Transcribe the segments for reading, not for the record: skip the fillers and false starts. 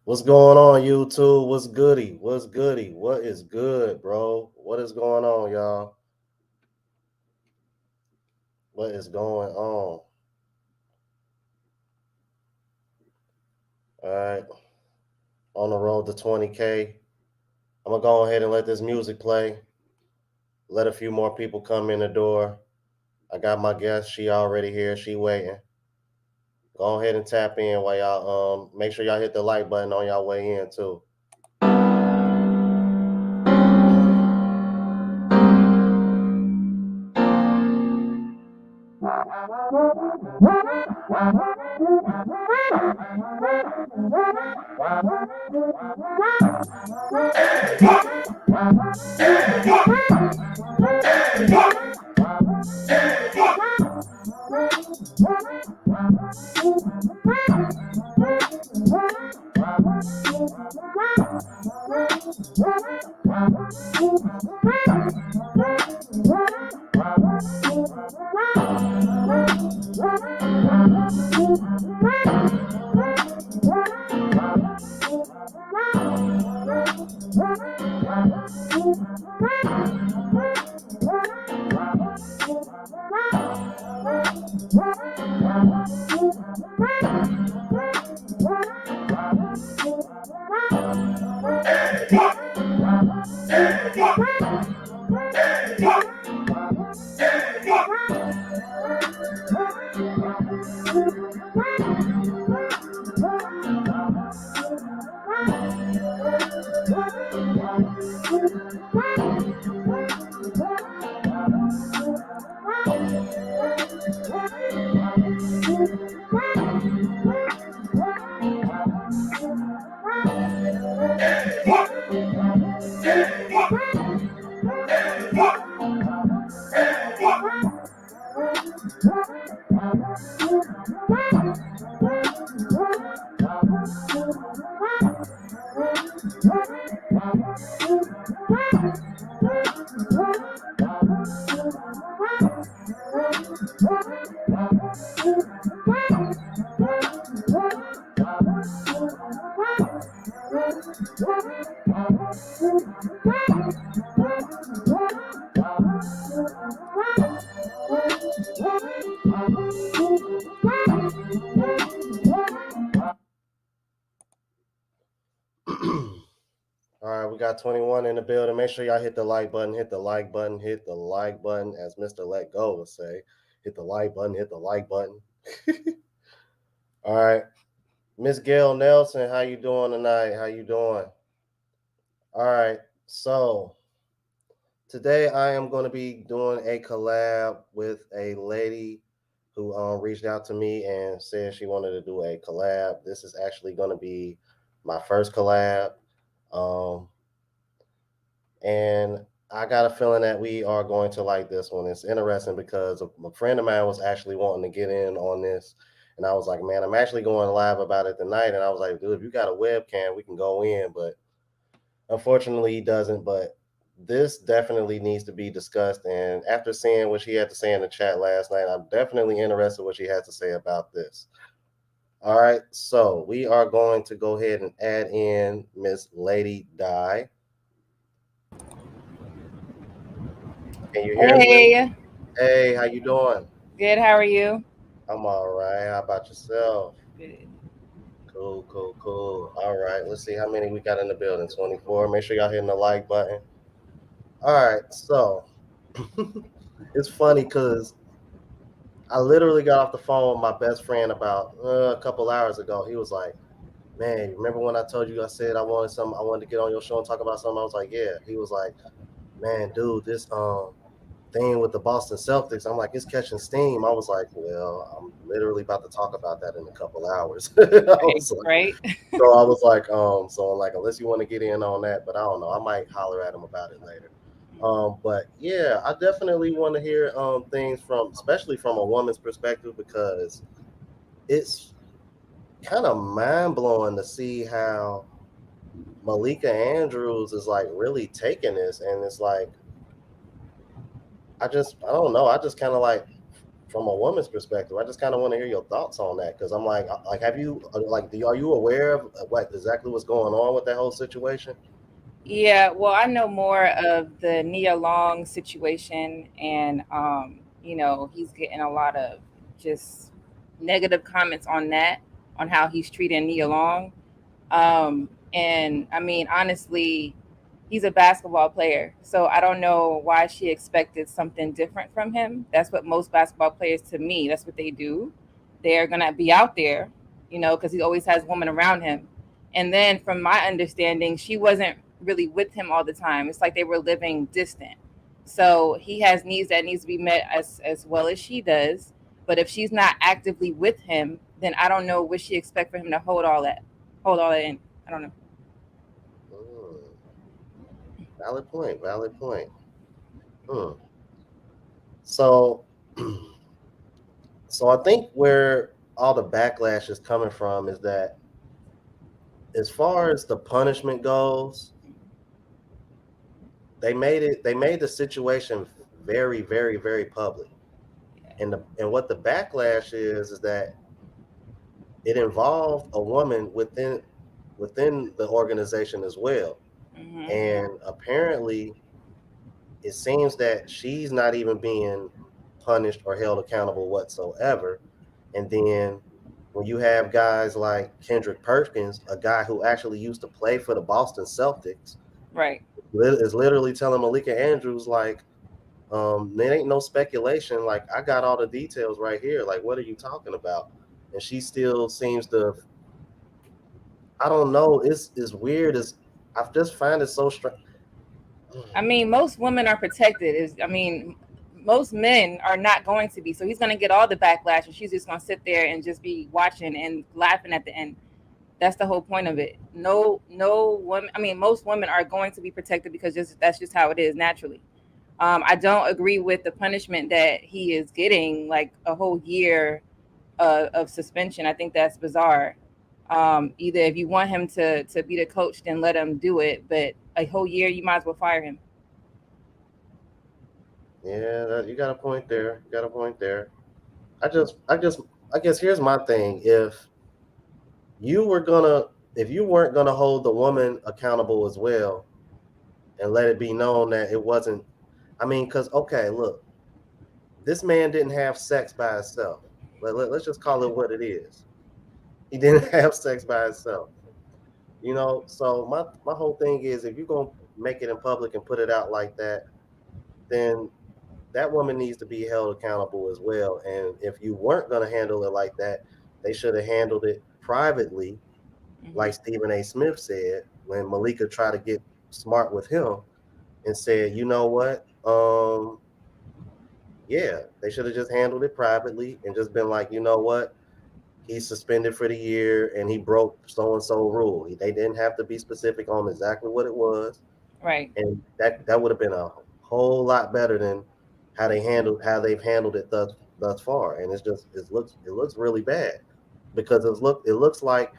What's going on, YouTube? What's goody? What's goody? What is good, bro? What is going on, y'all? What is going on? All right, on the road to 20K. I'm gonna go ahead and let this music play. Let a few more people come in the door. I got my guest. She already here. She waiting. Go ahead and tap in while y'all make sure y'all hit the like button on y'all way in too. All right, we got 21 in the building. Make sure y'all hit the like button, hit the like button, hit the like button, as Mr. Let Go would say. Hit the like button, hit the like button. All right. Miss Gail Nelson, how you doing tonight? How you doing? All right. So today I am going to be doing a collab with a lady who reached out to me and said she wanted to do a collab. This is actually going to be my first collab. Um, and I got a feeling that we are going to like this one. It's interesting because a friend of mine was actually wanting to get in on this, and I was like, man, I'm actually going live about it tonight. And I was like, dude, if you got a webcam, we can go in. But unfortunately, he doesn't. But this definitely needs to be discussed. And after seeing what she had to say in the chat last night, I'm definitely interested what she has to say about this. All right, so we are going to go ahead and add in Miss Lady Di. Can you hear me? Hey, Hey, how you doing? good. How are you? I'm all right. How about yourself? Good. Cool, cool, cool. All right, let's see how many we got in the building. 24. Make sure y'all hitting the like button. All right, so it's funny because I literally got off the phone with my best friend about a couple hours ago. He was like, "Man, remember when I told you I said I wanted to get on your show and talk about something?" I was like, "Yeah." He was like, "Man, dude, this thing with the Boston Celtics." I'm like, "It's catching steam." I was like, "Well, I'm literally about to talk about that in a couple hours." I Right, was like, right. so I was like, so I'm like, unless you want to get in on that, but I don't know. I might holler at him about it later. But yeah, I definitely want to hear things from, especially from a woman's perspective, because it's kind of mind blowing to see how Malika Andrews is like really taking this, and it's like I don't know. I just kind of like from a woman's perspective. I just kind of want to hear your thoughts on that because I'm like, have you are you aware of what exactly what's going on with that whole situation? Yeah, well, I know more of the Nia Long situation, and he's getting a lot of just negative comments on that, on how he's treating Nia Long. And I mean, honestly, he's a basketball player, so I don't know why she expected something different from him. That's what most basketball players, to me, that's what they do. They're gonna be out there, because he always has women around him. And then, from my understanding, she wasn't really with him all the time. It's like they were living distant. So he has needs that needs to be met as well as she does. But if she's not actively with him, then I don't know what she expect for him to hold all that in. I don't know. Mm, valid point. Valid point. Hmm. So, so I think where all the backlash is coming from is that as far as the punishment goes, they made the situation very, very, very public. And what the backlash is that it involved a woman within the organization as well. Hmm. And apparently it seems that she's not even being punished or held accountable whatsoever. And then when you have guys like Kendrick Perkins, a guy who actually used to play for the Boston Celtics, Right. is literally telling Malika Andrews like, there ain't no speculation. Like I got all the details right here. Like what are you talking about? And she still seems to. I don't know. It's weird. I just find it so strange. I mean, most women are protected. Most men are not going to be. So he's going to get all the backlash, and she's just going to sit there and just be watching and laughing at the end. That's the whole point of it. No woman. I mean, most women are going to be protected because that's just how it is naturally. I don't agree with the punishment that he is getting, like a whole year of suspension. I think that's bizarre. Either if you want him to be the coach, then let him do it. But a whole year, you might as well fire him. Yeah, you got a point there. You got a point there. I just, I just, I guess here's my thing. You were gonna, if you weren't gonna hold the woman accountable as well, and let it be known that it wasn't. I mean, because okay, look, this man didn't have sex by himself. Let's just call it what it is. He didn't have sex by himself. So my whole thing is if you're gonna make it in public and put it out like that, then that woman needs to be held accountable as well. And if you weren't gonna handle it like that, they should have handled it privately, Hmm. like Stephen A. Smith said when Malika tried to get smart with him and said, you know what? Yeah, they should have just handled it privately and just been like, you know what? He's suspended for the year and he broke so and so rule. They didn't have to be specific on exactly what it was, Right. and that would have been a whole lot better than how they've handled it thus far. And it looks really bad because it looks like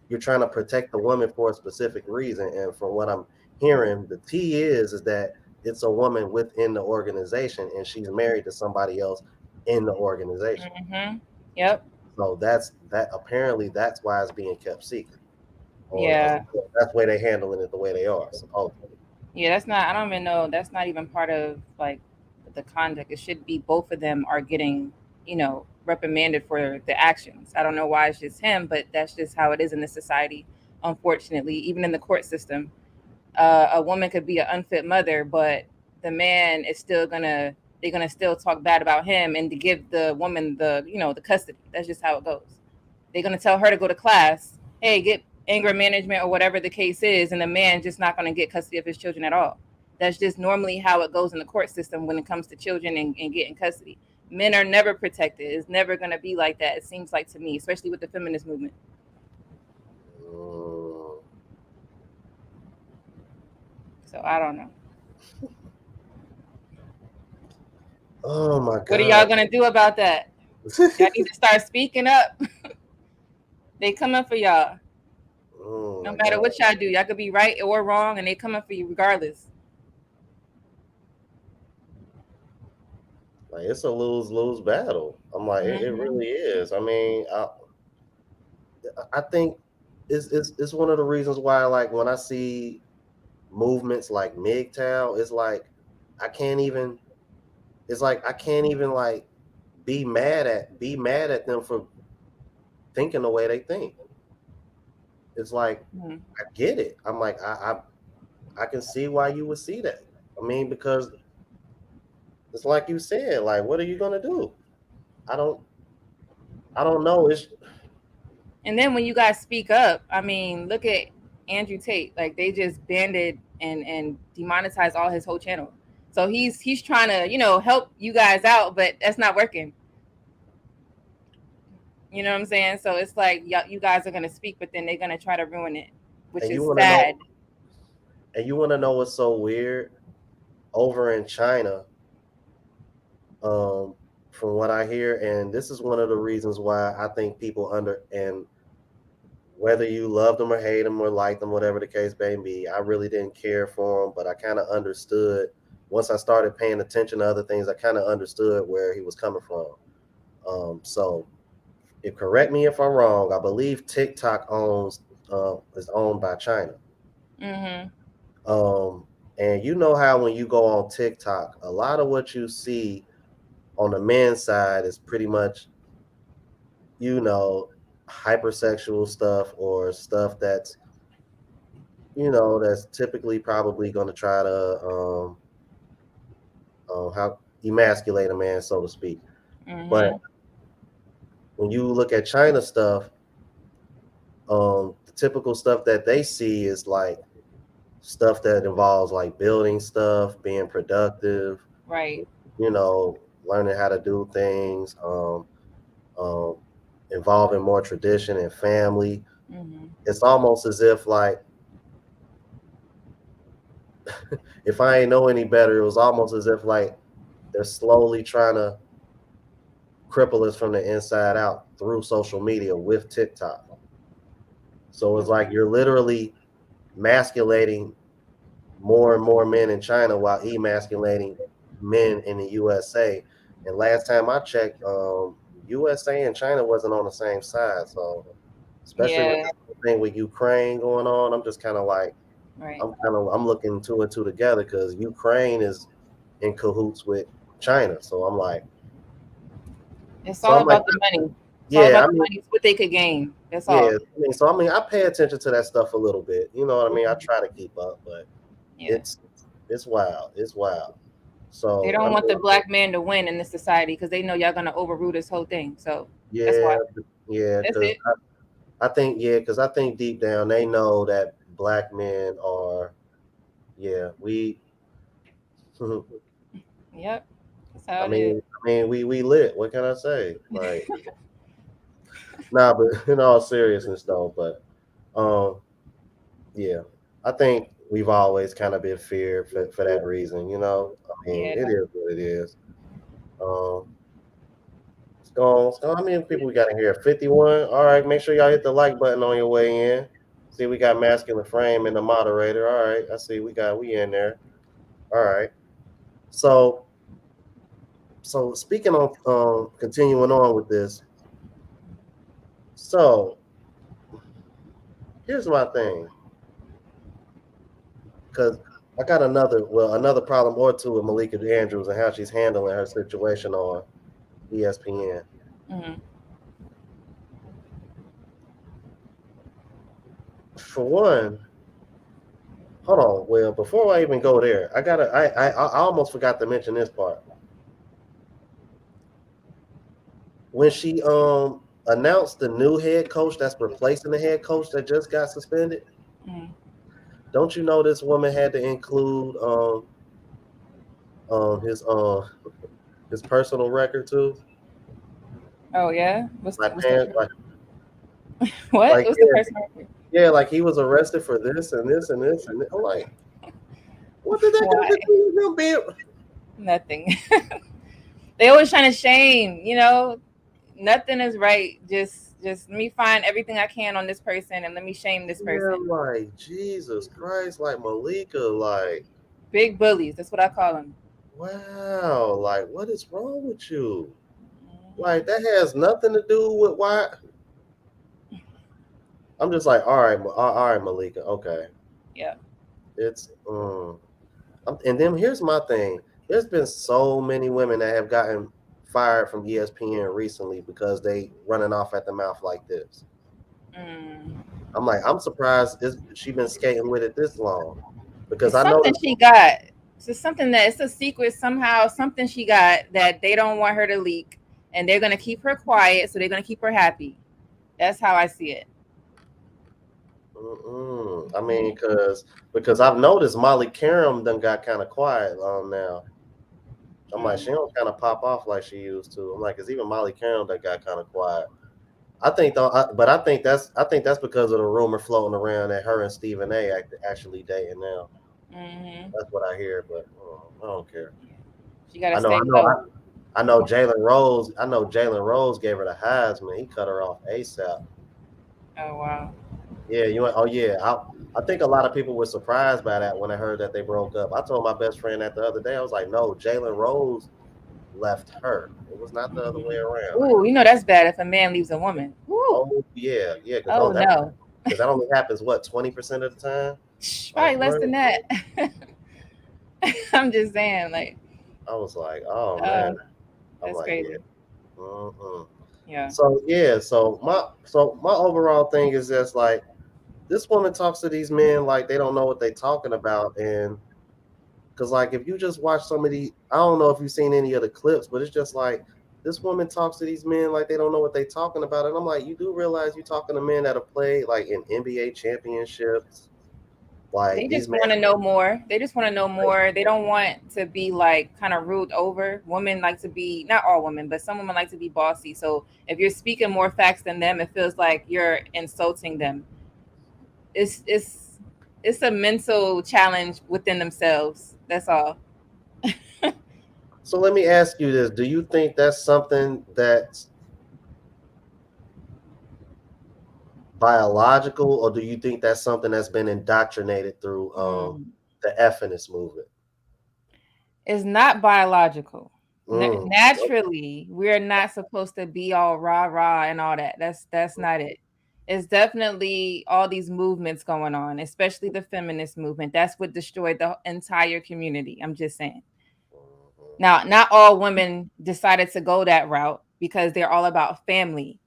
you're trying to protect the woman for a specific reason. And from what I'm hearing, the T is that it's a woman within the organization and she's married to somebody else in the organization. Hmm. Yep. So that apparently that's why it's being kept secret, or Yeah. that's why they're handling it the way they are. Supposedly, Yeah. That's not. I don't even know. That's not even part of like the conduct. It should be both of them are getting, reprimanded for the actions. I don't know why it's just him, but that's just how it is in this society. Unfortunately, even in the court system, a woman could be an unfit mother, but the man is still gonna they're gonna still talk bad about him and to give the woman the custody. That's just how it goes. They're gonna tell her to go to class, hey, get anger management or whatever the case is, and the man just not gonna get custody of his children at all. That's just normally how it goes in the court system when it comes to children and getting custody. Men are never protected. It's never gonna be like that. It seems like to me, especially with the feminist movement. mm, So I don't know. oh my What are y'all god, gonna do about that? Y'all need to start speaking up. They coming for y'all. oh No my matter god, what y'all do, y'all could be right or wrong, and they coming for you regardless. like it's a lose battle. I'm like, it Mm-hmm. really is. I mean, I think it's one of the reasons why, like, when I see movements like MGTOW, it's like I can't even. It's like I can't even like be mad at them for thinking the way they think. It's like Mm-hmm. I get it. I'm like I can see why you would see that. I mean, because it's like you said, like, what are you gonna do? I don't I don't know. It's And then when you guys speak up, I mean, look at Andrew Tate. Like they just banned and demonetized all his whole channel. So he's trying to, help you guys out, but that's not working. You know what I'm saying? So it's like you guys are gonna speak, but then they're gonna try to ruin it, which and is you wanna know sad. and you wanna know what's so weird? Over in China, um, from what I hear, and this is one of the reasons why I think people and whether you loved them or hate them or liked them, whatever the case may be, I really didn't care for him, but I kind of understood once I started paying attention to other things. I kind of understood where he was coming from. So, if correct me if I'm wrong, I believe TikTok is owned by China. Mm-hmm. Um, and you know how when you go on TikTok, a lot of what you see on the men's side is pretty much, you know, hypersexual stuff or stuff that's typically probably going to try to how emasculate a man, so to speak. But Mm-hmm. when you look at China stuff, the typical stuff that they see is like stuff that involves like building stuff, being productive, Right. learning how to do things, um, involving more tradition and family. Mm-hmm. It's almost as if like if I ain't know any better, it was almost as if like they're slowly trying to cripple us from the inside out through social media with TikTok. So it's like Okay. you're literally masculating more and more men in China while emasculating men in the USA. And last time I checked, USA and China wasn't on the same side. So especially with Yeah. the thing with Ukraine going on, I'm just kind of like Right. I'm looking two and two together because Ukraine is in cahoots with China. It's So all I'm like, about the money. It's all yeah, about I the mean, money. It's what they could gain. That's yeah, all. I pay attention to that stuff a little bit. You know what I mean? I try to keep up, but Yeah. it's it's wild. It's wild. They So I don't want mean, the black man to win in this society because they know y'all gonna overrule this whole thing. So that's yeah, why. yeah, That's because it. I think deep down they know that black men are, yeah, we. Yep. That's how it is. we lit. What can I say? Like, nah, but in all seriousness though, but um, yeah, I think we've always kind of been feared for that reason. I mean, it Yeah. is what it is. Um, let's go on. So how many people we got in here? 51. All right, make sure y'all hit the like button on your way in. See, we got masculine frame and the moderator. All right, I see we in there. All right. So speaking on continuing on with this. So here's my thing, because I got another problem or two with Malika Andrews and how she's handling her situation on ESPN. Hmm. For one, hold on. Well, before I even go there, I almost forgot to mention this part. When she announced the new head coach that's replacing the head coach that just got suspended, Hmm. don't you know this woman had to include um his um his personal record too? Oh yeah. What's Like what's the man, what? like What's the yeah, person? yeah, like he was arrested for this and this and this and I'm like, what did that got to Why? do with him being? Nothing. They always trying to shame. Nothing is right. Just let me find everything I can on this person and let me shame this Yeah, person. like Jesus Christ, like Malika, like Big bullies. That's what I call them. wow, like what is wrong with you? Like that has nothing to do with why. I'm just like, all right, Malika, okay. Yeah. It's and then here's my thing. There's been so many women that have gotten fired from ESPN recently because they running off at the mouth like this. Mm. I'm like, I'm surprised she been skating with it this long because It's I something noticed. she got. It's just something that it's a secret somehow. Something she got that they don't want her to leak, and they're gonna keep her quiet, so they're gonna keep her happy. That's how I see it. I mean, because I've noticed Molly Karam done got kind of quiet on now. I'm like, she Mm. don't kind of pop off like she used to. I'm like, cause even Molly Karam that got kind of quiet. I think though, but I think that's because of the rumor floating around that her and Stephen A. Actually dating now. Hmm. That's what I hear, but I don't care. She gotta I know, I stay know, low. I know. Jalen Rose. I know Jalen Rose gave her the Heisman. He cut her off ASAP. Oh wow. Yeah, you. Oh yeah. I think a lot of people were surprised by that when I heard that they broke up. I told my best friend that the other day. I was like, no, Jalen Rose left her. It was not the other way around. Ooh, that's bad if a man leaves a woman. Ooh. Oh yeah, yeah, because Oh no. that only happens what 20% of the time. Like Probably less what? than that. I'm just saying, like, I was like, oh man. uh, I'm that's like, yeah. crazy. Mm-mm. Yeah. So yeah, so my overall thing is just like this woman talks to these men like they don't know what they're talking about, and because like if you just watch some of the, I don't know if you've seen any of the clips, but it's just like this woman talks to these men like they don't know what they're talking about, and I'm like, you do realize you're talking to men that have played like in NBA championships, like They these just men. want to know more. They just want to know more. They don't want to be like kind of ruled over. Women like to be, not all women, but some women like to be bossy. So if you're speaking more facts than them, it feels like you're insulting them. It's a mental challenge within themselves. That's all. So let me ask you this: do you think that's something that's biological, or do you think that's something that's been indoctrinated through Mm. the ephiness movement? It's not biological. Mm, Naturally, we're not supposed to be all rah rah and all that. That's not it. It's definitely all these movements going on, especially the feminist movement. That's what destroyed the entire community. I'm just saying. mhm, Now, not all women decided to go that route because they're all about family.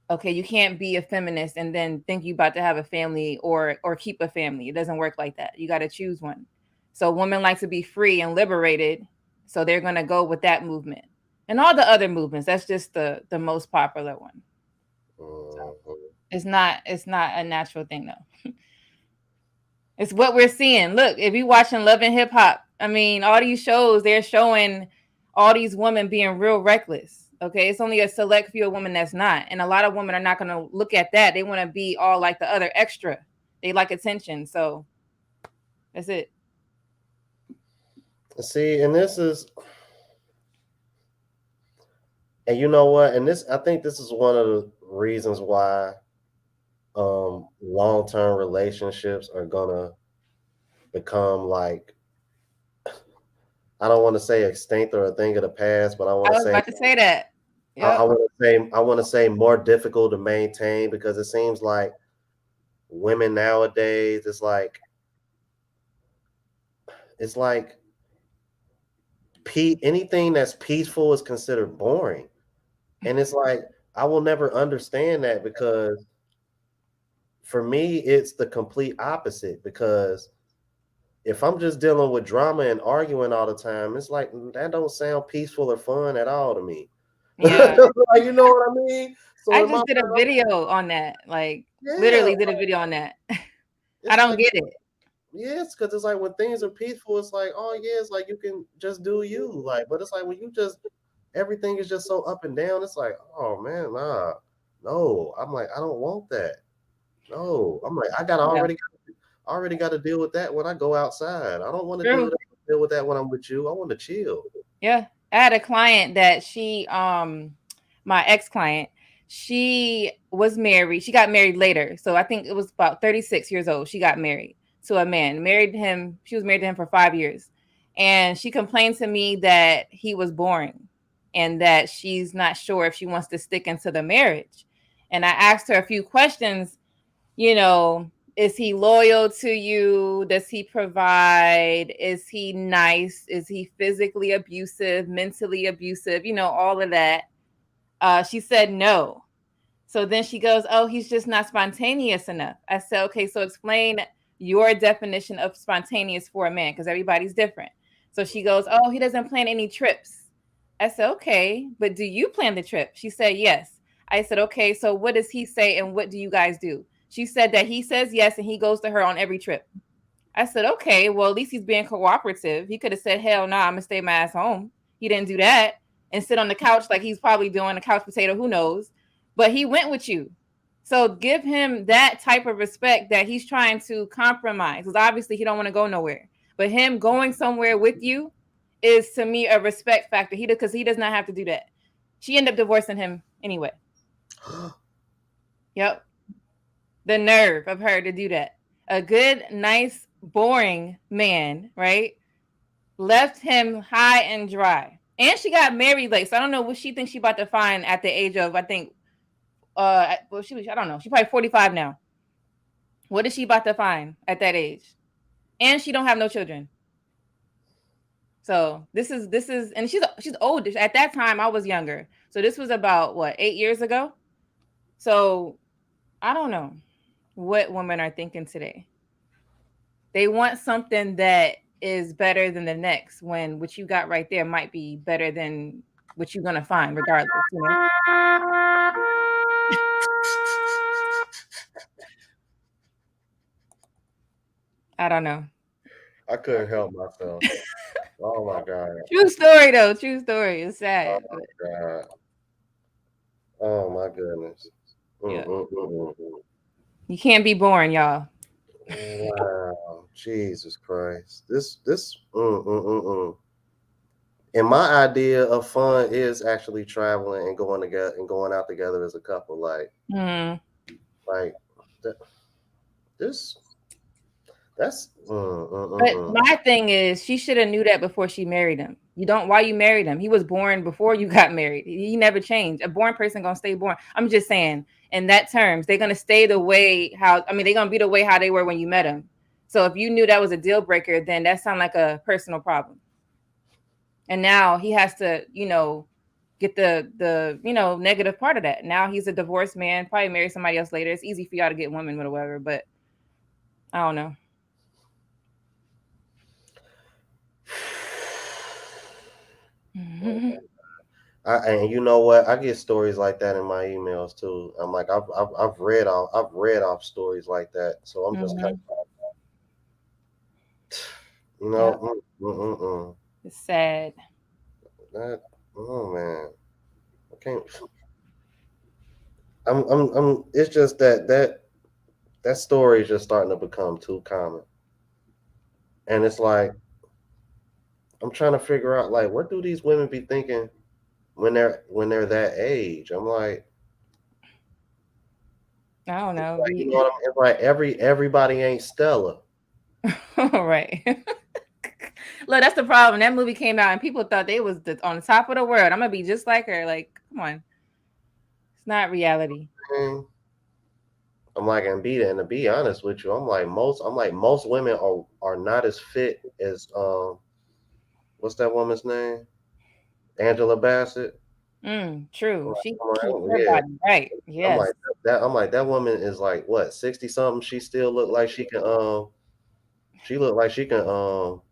Okay, you can't be a feminist and then think you about to have a family or keep a family. It doesn't work like that. You got to choose one. So women like to be free and liberated, so they're going to go with that movement. And all the other movements, that's just the most popular one. So mhm. it's not a natural thing though. It's what we're seeing. Look, if you watching Love and Hip Hop, I mean, all these shows, they're showing all these women being real reckless. Okay, it's only a select few of women that's not, and a lot of women are not going to look at that. They want to be all like the other extra. They like attention, so that's it. See, and this is, and you know what, and this, I think this is one of the reasons why long-term relationships are gonna become like, I don't want to say extinct or a thing of the past, but I want I to was say about to say that. I Yep. want to say more difficult to maintain because it seems like women nowadays, it's like anything that's peaceful is considered boring. And it's like I will never understand that because for me it's the complete opposite because if I'm just dealing with drama and arguing all the time, it's like that don't sound peaceful or fun at all to me. Yeah. Like, you know what I mean? So I in my just did a mind, video on that. Like yeah, literally did a video on that. I it's don't like get it. yes, because it's like when things are peaceful, it's like, oh yeah, it's like you can just do you. Like, but it's like when you just everything is just so up and down, it's like, oh man, nah. No. I'm like, I don't want that. No. I'm like, Yeah. already got to deal with that when I go outside. I don't want to True. deal with that when I'm with you. I want to chill. Yeah. I had a client that my ex-client, she was married. She got married later. So I think it was about 36 years old. She got married to a man. Married him. She was married to him for 5 years. And she complained to me that he was boring. and that she's not sure if she wants to stick into the marriage. And I asked her a few questions, you know, is he loyal to you? Does he provide? Is he nice? Is he physically abusive, mentally abusive? You know, all of that. She said no. So then she goes, oh, he's just not spontaneous enough. I said, okay, so explain your definition of spontaneous for a man, because everybody's different. So she goes, oh, he doesn't plan any trips. I said, okay, but do you plan the trip? She said, yes. I said, okay, so what does he say and what do you guys do? She said that he says yes and he goes to her on every trip. I said, okay, well, at least he's being cooperative. He could have said, hell no, I'm going to stay my ass home. He didn't do that and sit on the couch like he's probably doing a couch potato, who knows? But he went with you. So give him that type of respect that he's trying to compromise, because obviously he don't want to go nowhere. But him going somewhere with you is, to me, a respect factor. Because he does not have to do that. She ended up divorcing him anyway. Yep. The nerve of her to do that. A good, nice, boring man, right? Left him high and dry. And she got married late. So I don't know what she thinks she about to find at the age of, I think, well, I don't know. She's probably 45 now. What is she about to find at that age? And she don't have no children. So this is, and she's old. At that time, I was younger. So this was about, what, 8 years ago? So I don't know what women are thinking today. They want something that is better than the next, when what you got right there might be better than what you're gonna find, regardless. You know? I don't know. I couldn't help myself. Oh my God. True story, though. True story. It's sad. Oh my God. Oh my goodness. Yeah. Mm. You can't be boring, y'all. Wow. Jesus Christ. And my idea of fun is actually traveling and going together and going out together as a couple. Like that, this. That's. But my thing is, she should have knew that before she married him. You don't. Why you married him? He was born before you got married. He never changed. A born person gonna stay born. I'm just saying, in that terms, they're gonna stay the way how. I mean, they're gonna be the way how they were when you met him. So if you knew that was a deal breaker, then that sounds like a personal problem. And now he has to, get the negative part of that. Now he's a divorced man, probably marry somebody else later. It's easy for y'all to get women or whatever, but I don't know. And you know what? I get stories like that in my emails too. I'm like, I've read off stories like that. So I'm just kind of, it's sad. Oh man, I can't. I'm. It's just that story is just starting to become too common, and it's like I'm trying to figure out, like, what do these women be thinking when they're that age? I'm like, I don't know. Like, you know what I mean? It's like everybody ain't Stella. Right. Look, that's the problem. That movie came out and people thought they was on the top of the world. I'm gonna be just like her. Like, come on, it's not reality. I'm like, and to be honest with you, I'm like most women are not as fit as what's that woman's name? Angela Bassett. True. She keeps her body right. Yes. I'm like that woman is like what, 60 something. She still look like she can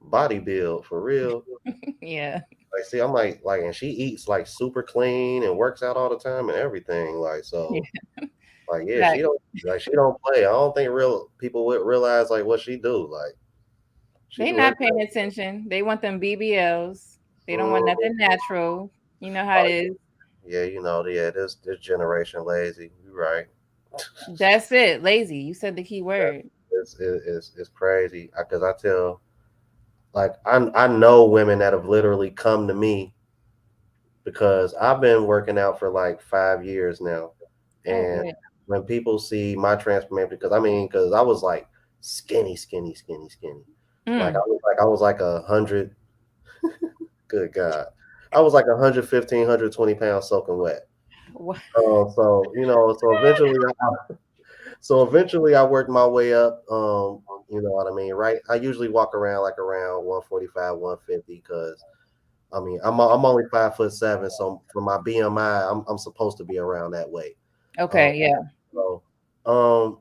body build for real. Yeah. Like, see, I'm like, and she eats like super clean and works out all the time and everything. Like, so, like, yeah, she don't play. I don't think real people would realize like what she do. Like, they not paying attention. They want them BBLs. They don't want nothing natural. You know how it is. Yeah, this generation lazy. You're right. That's it. Lazy. You said the key word. It's crazy because I tell, like, I know women that have literally come to me because I've been working out for like 5 years now, and when people see my transformation, because I was like skinny. Like I was like 100. Good God. I was like 115, 120 pounds soaking wet. So so eventually I worked my way up. You know what I mean, right? I usually walk around like around 145, 150 because I mean I'm only 5'7", so for my BMI, I'm supposed to be around that weight. Um, Okay, yeah. so um,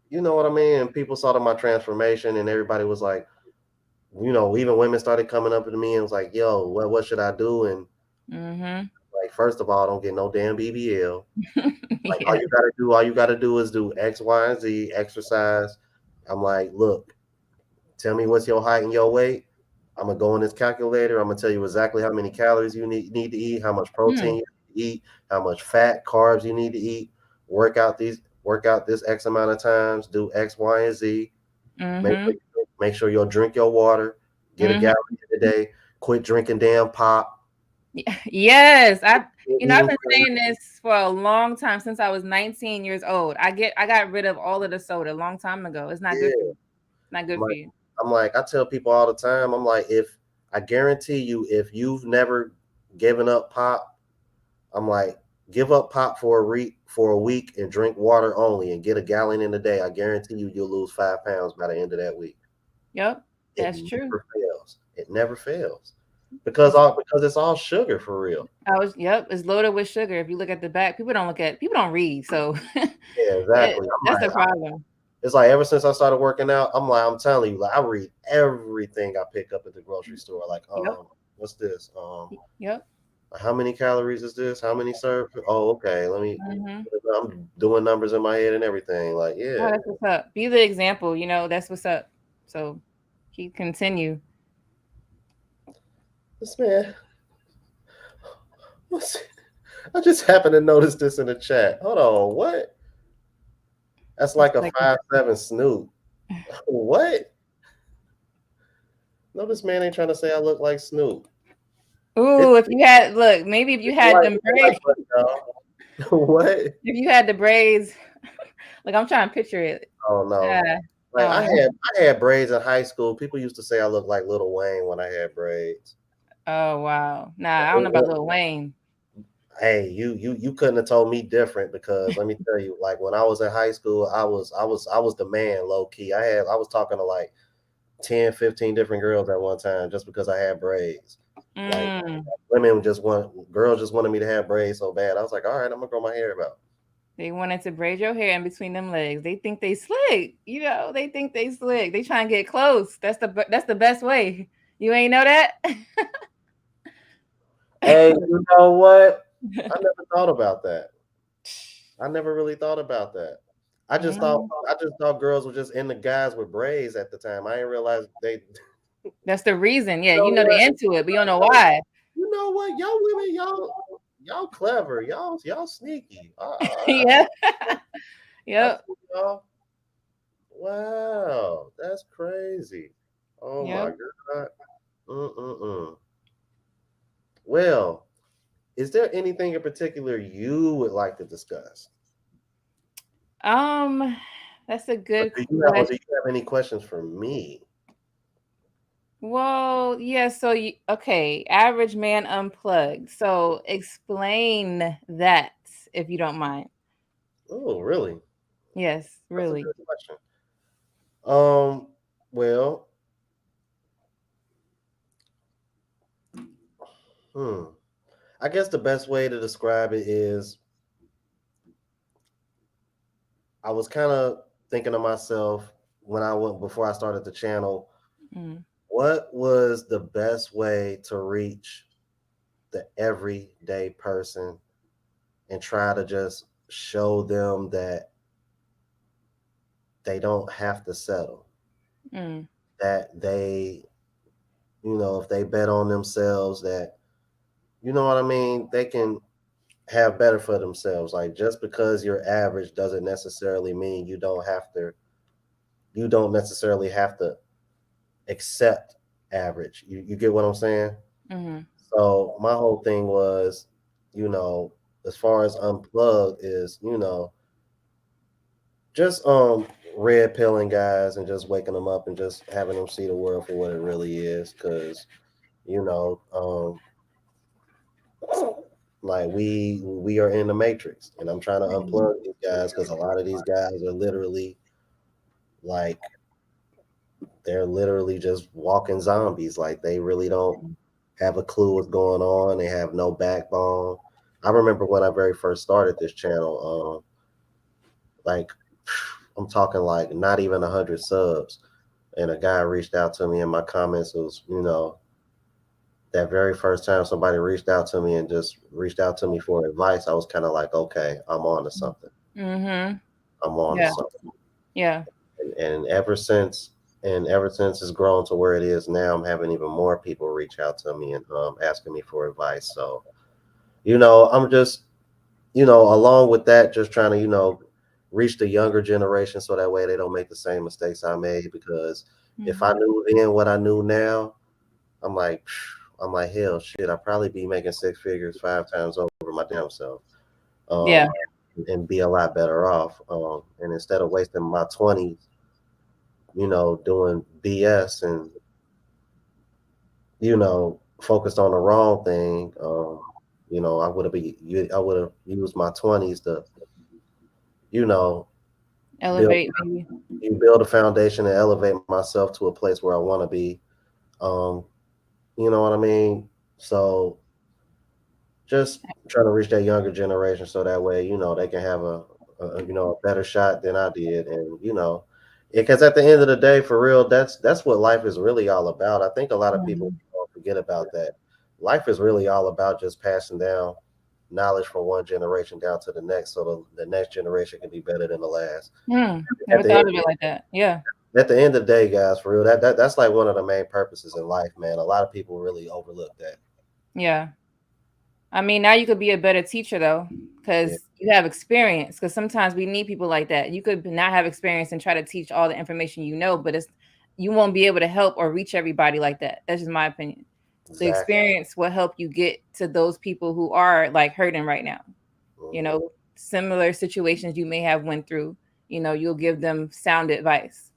you know what I mean? And people saw my transformation, and everybody was like, even women started coming up to me and was like, "Yo, what should I do?" And Mhm. like, first of all, don't get no damn BBL. Like Yeah. all you gotta do is do X, Y, and Z, exercise. I'm like, look, tell me what's your height and your weight. I'm gonna go in this calculator. I'm gonna tell you exactly how many calories you need to eat, how much protein Mm. you need to eat, how much fat, carbs you need to eat. Work out this X amount of times. Do X, Y, and Z. Mhm. Make sure you'll drink your water. Get a Mhm. gallon a day. Quit drinking damn pop. Yes, I've Eating been clean. saying this for a long time since I was 19 years old. I got rid of all of the soda a long time ago. It's not good for Yeah. you. Not I'm good for like, you. I tell people all the time, I'm like, if I guarantee you, if you've never given up pop, I'm like, give up pop for a week and drink water only and get a gallon in a day. I guarantee you, you'll lose 5 pounds by the end of that week. Yep, It that's true. never fails. It never fails It's because it's all sugar for real. yep, it's loaded with sugar. If you look at the back, people don't read, so Yeah, exactly. that's the problem. It's like ever since I started working out, I'm telling you, like I read everything I pick up at the grocery store. Like, Yep, what's this? yep. How many calories is this? How many serve? Oh, okay. Hmm. I'm doing numbers in my head and everything. Like, Oh, yeah, that's what's up. Be the example. That's what's up. So keep continue. this man. What's, I just happened to notice this in the chat. Hold on, what? That's It's like a like, 5'7" Snoop. What? No, this man ain't trying to say I look like Snoop. It's ooh, if you had look, maybe if you had them it's a braids, light button, y'all. What? if you had the braids, like I'm trying to picture it. Oh no. Uh, Like oh, I had braids in high school. People used to say I looked like Lil Wayne when I had braids. oh wow. Nah, I don't know about Lil Wayne. Hey, you couldn't have told me different because let me tell you, like when I was in high school, I was the man low key. I was talking to like 10, 15 different girls at one time just because I had braids. Like Mm, girls just wanted me to have braids so bad. I was like, all right, I'm gonna grow my hair out. they wanted to braid your hair in between them legs. They think they slick. They think they slick. They try and get close. That's the best way. You ain't know that? Hey, you know what? I never thought about that. I never really thought about that. Mhm. I just thought girls were just into guys with braids at the time. I didn't realize they. That's the reason. Yeah, You know they what? into it, but you don't know why. You know what? Y'all women, y'all clever. Y'all sneaky. Yeah. I Yep. see y'all. Wow, that's crazy. Oh my Yep. god. Mm-mm-mm. Well, is there anything in particular you would like to discuss? Um, that's a good Or do question. you have any questions for me? Well, yeah, so okay, average man unplugged. So explain that if you don't mind. Oh, really? Yes, That's a really. good question. Um, well, hmm. I guess the best way to describe it is I was kind of thinking to myself when I went before I started the channel, Mm, what was the best way to reach the everyday person and try to just show them that they don't have to settle, mm, that they, if they bet on themselves, that, you know what I mean, they can have better for themselves. Like just because you're average doesn't necessarily mean you don't necessarily have to accept average. You get what I'm saying? mm, So my whole thing was, you know, as far as unplugged is, just red pilling guys and just waking them up and just having them see the world for what it really is. Cause, you know, like we are in the matrix, and I'm trying to unplug these guys because a lot of these guys are literally like they're literally just walking zombies. Like they really don't have a clue what's going on. They have no backbone. I remember when I very first started this channel, like I'm talking like not even 100 subs, and a guy reached out to me in my comments. It was, that very first time somebody reached out to me and just reached out to me for advice, I was kind of like, okay, I'm on to something. Mm-hmm. I'm on to Yeah. something. Yeah. And ever since it's grown to where it is now, I'm having even more people reach out to me and asking me for advice. So, I'm just, along with that, just trying to, reach the younger generation so that way they don't make the same mistakes I made. Because if I knew then what I knew now, I'm like, I'm like, hell, shit, I'd probably be making six figures 5 times over my damn self, Yeah. um, and be a lot better off. And instead of wasting my 20s, doing BS and, focused on the wrong thing, I would have used my 20s to, you know, build Elevate, maybe. build a foundation and elevate myself to a place where I want to be. Um, you know what I mean? So just trying to reach that younger generation so that way, they can have a better shot than I did. And, because at the end of the day, for real, that's what life is really all about. I think a lot of people Mhm. forget about that. Life is really all about just passing down knowledge from one generation down to the next, so the next generation can be better than the last. At Never the end, thought of it like that. Yeah. at the end of the day, guys, for real, that's like one of the main purposes in life, man. A lot of people really overlook that. Yeah. I mean, now you could be a better teacher though, Yeah, because you have experience. Because sometimes we need people like that. You could not have experience and try to teach all the information you know, but you won't be able to help or reach everybody like that. That's just my opinion. The exactly. experience will help you get to those people who are like hurting right now. Hmm. Similar situations you may have went through. You'll give them sound advice.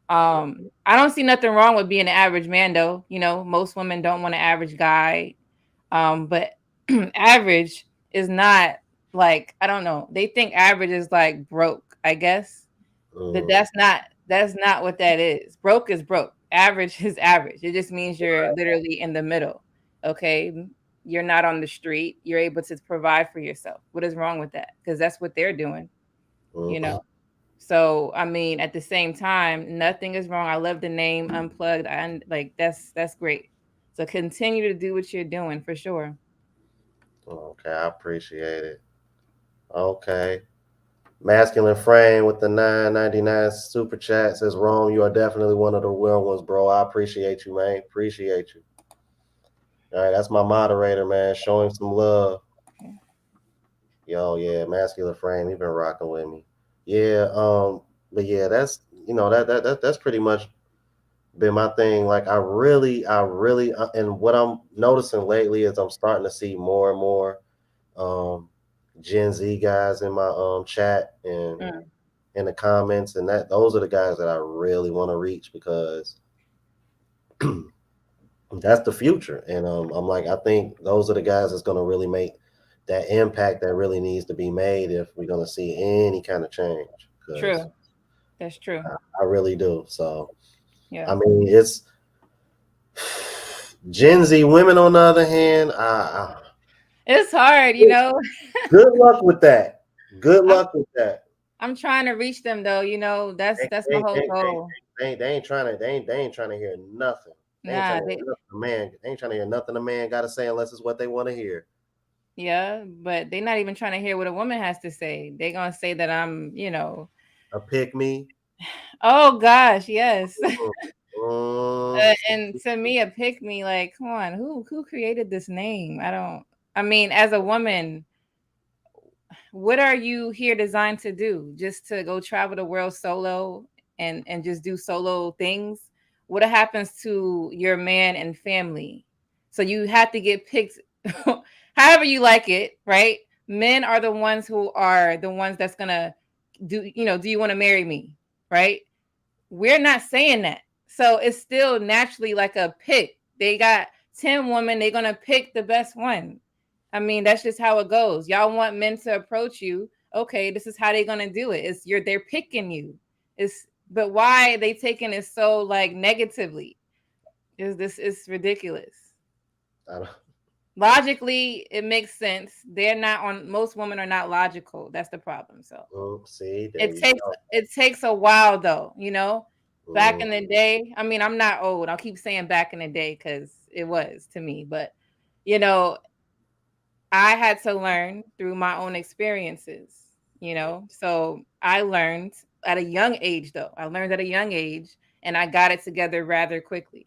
I don't see nothing wrong with being an average man though. Most women don't want an average guy. But average is not like, I don't know. They think average is like broke, I guess. But Hmm. that's not what that is. Broke is broke. Average is average. It just means you're literally in the middle. Okay? You're not on the street. You're able to provide for yourself. What is wrong with that? Because that's what they're doing, you Hmm. know. So I mean, at the same time, nothing is wrong. I love the name Unplugged. And like that's great. So continue to do what you're doing for sure. Okay, I appreciate it. Okay. Masculine Frame with the 9.99 super chat says, Rome, you are definitely one of the real ones, bro. I appreciate you, man. Appreciate you. All right, that's my moderator, man. Showing some love. Yo, yeah, Masculine Frame. He been rocking with me. Yeah, but yeah, that's that's pretty much been my thing. Like and what I'm noticing lately is I'm starting to see more and more um Gen Z guys in my chat and Mm, in the comments, and that those are the guys that I really want to reach because that's the future. And I'm like, I think those are the guys that's going to really make that impact that really needs to be made if we're going to see any kind of change. Because true. That's true. I really do. So Yeah. I mean, it's Gen Z women on the other hand. It's hard. Good luck with that. Good I'm luck with that. I'm trying to reach them though. That's my whole goal. They ain't trying to they ain't trying to hear nothing. They ain't trying Nah, to hear nothing a man. They ain't trying to hear nothing a man got to say unless it's what they want to hear. yeah, but they're not even trying to hear what a woman has to say. They're gonna say that I'm. A pick me. Oh gosh, yes. Mm, And to me, a pick me, like, come on, who created this name? I don't. I mean, as a woman, what are you here designed to do? Just to go travel the world solo and just do solo things? What happens to your man and family? So you have to get picked however you like it, right? Men are the ones who are the ones that's gonna do you want to marry me? Right? We're not saying that. So it's still naturally like a pick. They got 10 women, they're gonna pick the best one. I mean, that's just how it goes. Y'all want men to approach you. Okay, this is how they're gonna do it. They're picking you. But why they taking it so like negatively? Is ridiculous. I don't. Logically, it makes sense. Most women are not logical. That's the problem. So See, there it you takes go. it takes a while though, you know. Back Mm, in the day, I mean, I'm not old. I'll keep saying back in the day because it was to me, but you know, I had to learn through my own experiences, you know. So I learned at a young age, though. I learned at a young age and I got it together rather quickly.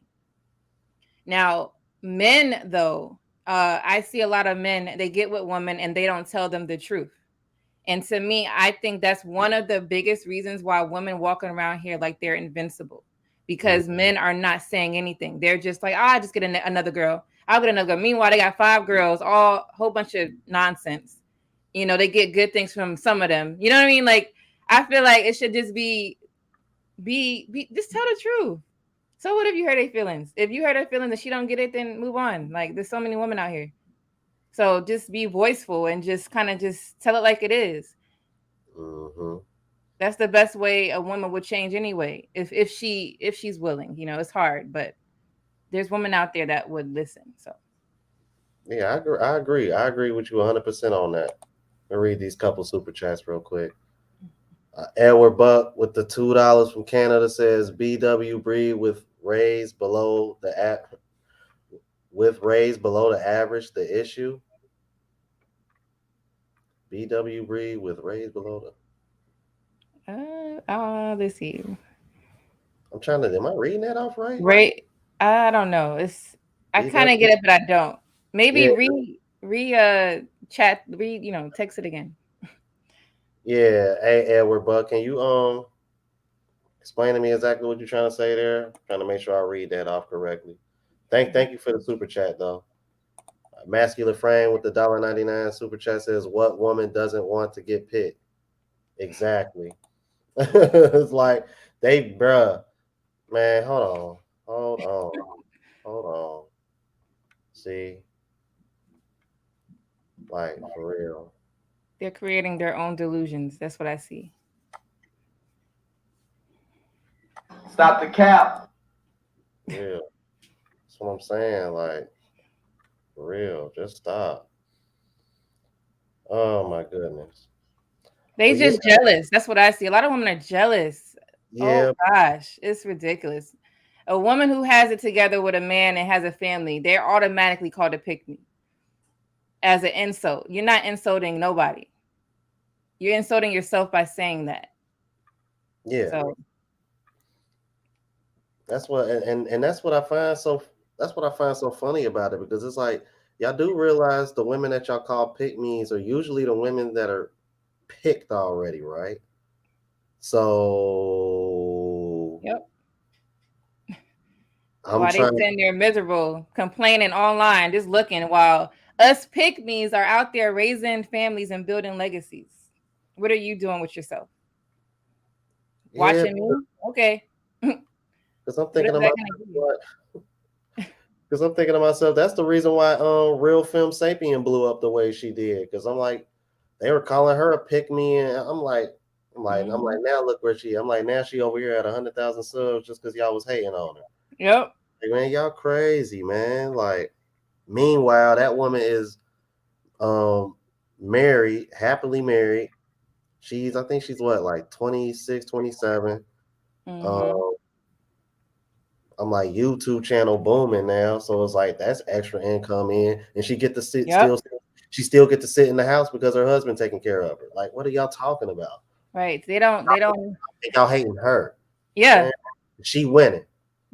Now, men, though, I see a lot of men, they get with women and they don't tell them the truth. And to me, I think that's one of the biggest reasons why women walking around here like they're invincible mm, because men are not saying anything. They're just like, I just get another girl. I'll get another girl. Meanwhile, they got 5 girls, all a whole bunch of nonsense. You know, they get good things from some of them. You know what I mean? Like, I feel like it should just be just tell the truth. So what if you hurt her feelings? If you hurt her feelings and she don't get it, then move on. Like, there's so many women out here. So just be voiceful and just kind of just tell it like it is. mm-hmm. That's the best way a woman would change anyway. If she's willing, you know, it's hard, but there's women out there that would listen. So Yeah, I agree. I agree. I agree with you 100% on that. Let me read these couple super chats real quick. Edward Buck with the $2 from Canada says BW Breed with raised below the average. The issue. BW Breed with raised below the. let's see. I'm trying to. Am I reading that off right? Right. I don't know. I kind of BW. get it, but I don't. Maybe Yeah, chat, text it again. yeah. Hey, Edward Buck, can you explain to me exactly what you're trying to say there? I'm trying to make sure I read that off correctly. Thank you for the super chat though. Masculine Frame with the $1.99 super chat says, "What woman doesn't want to get picked?" Exactly. It's like bruh, man. Hold on. See, like for real. They're creating their own delusions. That's what I see. Stop the cap. Yeah, that's what I'm saying. Like for real, just stop. Oh my goodness. They But yeah, just jealous. That's what I see. A lot of women are jealous. Oh yeah, gosh, it's ridiculous. A woman who has it together with a man and has a family, they're automatically called a pick me as an insult. You're not insulting nobody. You're insulting yourself by saying that. yeah. So That's what and that's what I find so funny about it because it's like y'all do realize the women that y'all call pick me's are usually the women that are picked already, right? So yep. I'm While they trying. sitting there miserable, complaining online, just looking while us pick me's are out there raising families and building legacies. What are you doing with yourself? Yeah, Watching me? Okay. because I'm What thinking is to that myself, gonna give you? what? Because I'm thinking to myself, that's the reason why Real Film Sapien blew up the way she did. Because I'm like, they were calling her a pick me, and I'm like, now look where she. I'm like, now she over here at 100,000 subs just because y'all was hating on her. Yep. Like, man, y'all crazy, man. Like, meanwhile, that woman is married, happily married. I think she's what, like 26, 27. Mm-hmm. Um, I'm like YouTube channel booming now, so it's like that's extra income in, and she get to sit Yep. she still get to sit in the house because her husband taking care of her. Like, what are y'all talking about? Right. They don't. I think y'all hating her, Yeah. man. She winning.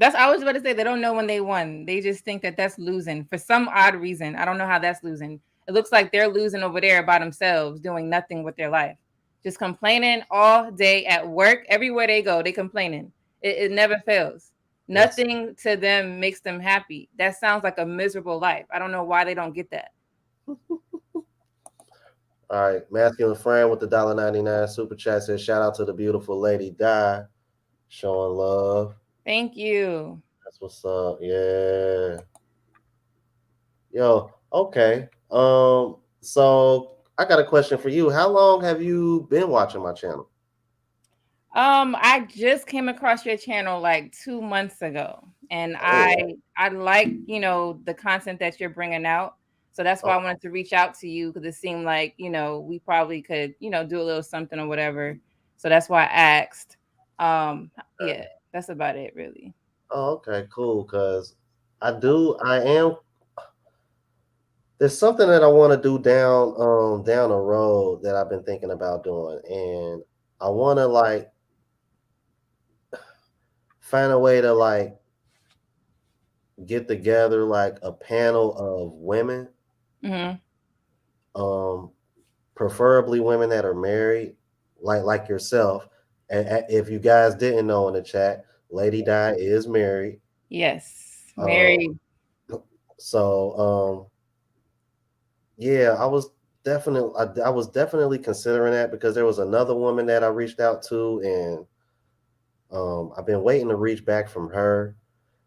I was about to say they don't know when they won. They just think that that's losing for some odd reason. I don't know how that's losing. It looks like they're losing over there by themselves, doing nothing with their life. Just complaining all day at work. Everywhere they go, they complaining. It never fails. Yes. Nothing to them makes them happy. That sounds like a miserable life. I don't know why they don't get that. All right, masculine friend with the $1.99 super chat says, "Shout out to the beautiful lady Di, showing love." Thank you. That's what's up. Yeah. Yo, okay. So I got a question for you. How long have you been watching my channel? I just came across your channel like 2 months ago, and I Oh, I like the content that you're bringing out. So that's why oh, I wanted to reach out to you because it seemed like we probably could do a little something or whatever. So that's why I asked. Yeah, that's about it, really. okay, cool. Cause I am. There's something that I want to do down the road that I've been thinking about doing, and I want to like find a way to like get together like a panel of women, Hmm. um, preferably women that are married, like yourself. And if you guys didn't know in the chat, Lady Di is married. Yes, Um, Mary. so yeah, I was definitely considering that because there was another woman that I reached out to, and I've been waiting to reach back from her.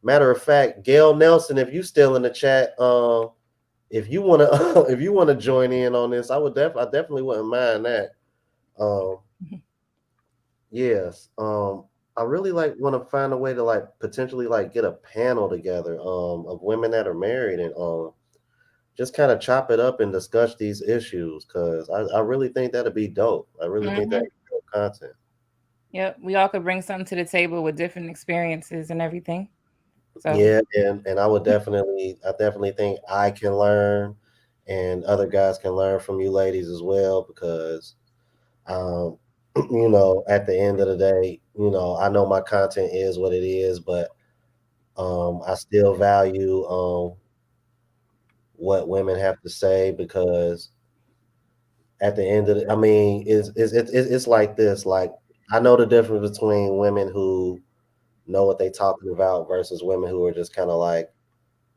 Matter of fact, Gail Nelson, if you still in the chat, if you want to if you want to join in on this, I definitely wouldn't mind that. Um, yes, I really like want to find a way to like potentially like get a panel together of women that are married and just kind of chop it up and discuss these issues because I really think that'd be dope. I really think that'd Hmm. be dope content. Yep, we all could bring something to the table with different experiences and everything. So, Yeah, and I definitely think I can learn, and other guys can learn from you ladies as well because, um, at the end of the day, I know my content is what it is, but I still value what women have to say because at the end of I mean, it's like this. Like I know the difference between women who know what they talking about versus women who are just kind of like,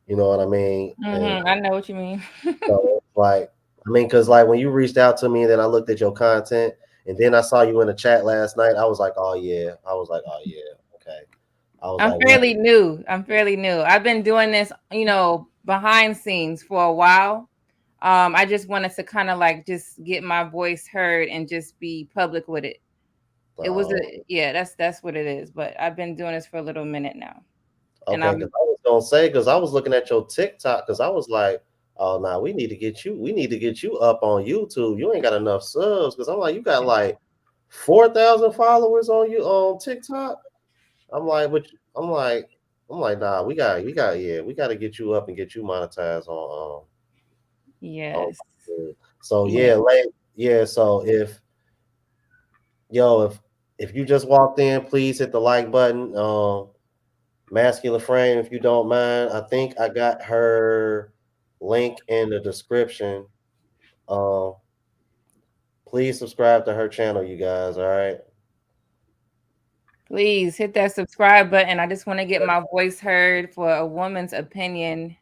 you know what I mean? And I know what you mean. so, like, I mean, because like when you reached out to me, and then I looked at your content, and then I saw you in the chat last night. I was like, oh yeah. I was like, oh yeah, okay. I was I'm like, well, fairly new. I'm fairly new. I've been doing this, behind scenes for a while. I just wanted to kind of like just get my voice heard and just be public with it. It was oh, yeah, that's what it is. But I've been doing this for a little minute now, and okay. Because I'm I was gonna say, because I was looking at your TikTok, because I was like, oh, nah, we need to get you up on YouTube. You ain't got enough subs, because I'm like, you got like 4,000 followers on you on TikTok. I'm like, but I'm like, nah, yeah, we got to get you up and get you monetized on. yes, So yeah. yeah, yeah. So yo, if you just walked in, please hit the like button. Masculine Frame, if you don't mind. I think I got her link in the description. Um, please subscribe to her channel, you guys. All right. Please hit that subscribe button. I just want to get my voice heard for a woman's opinion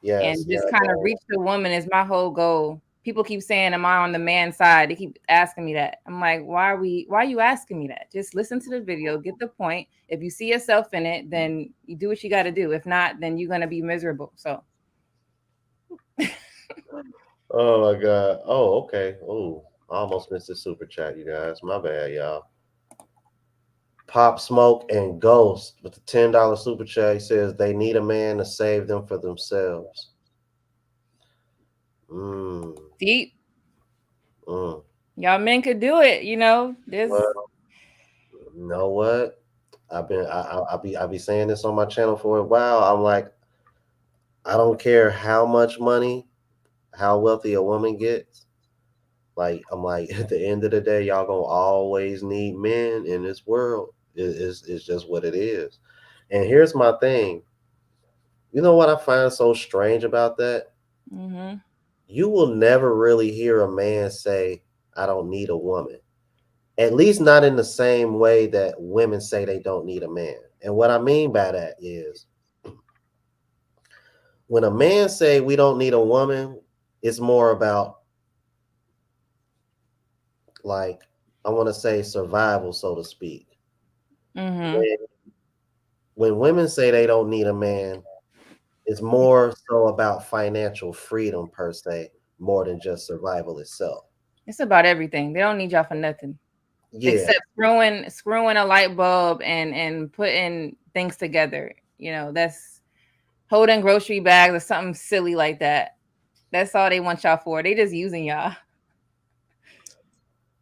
Yes. and Yeah. just kind of reach the woman is my whole goal. People keep saying, "Am I on the man side?" They keep asking me that. I'm like, Why are you asking me that? Just listen to the video, get the point. If you see yourself in it, then you do what you got to do. If not, then you're gonna be miserable. So, Oh my God. Oh, okay. Oh, I almost missed the super chat, you guys. My bad, y'all. Pop Smoke and Ghost with the $10 super chat. He says they need a man to save them for themselves. Mm, deep, mm. y'all men could do it. There's Well, you know what? I'll be saying this on my channel for a while. I'm like, I don't care how much money, how wealthy a woman gets. Like I'm like, at the end of the day, y'all gonna always need men in this world. It's just what it is. And here's my thing. You know what I find so strange about that? hmm You will never really hear a man say, I don't need a woman. At least not in the same way that women say they don't need a man. And what I mean by that is when a man say we don't need a woman, it's more about like I want to say survival, so to speak. hmm When, when women say they don't need a man, It's more so about financial freedom per se, more than just survival itself. It's about everything. They don't need y'all for nothing. Yeah, Except screwing a light bulb and putting things together. You know, that's holding grocery bags or something silly like that. That's all they want y'all for. They just using y'all.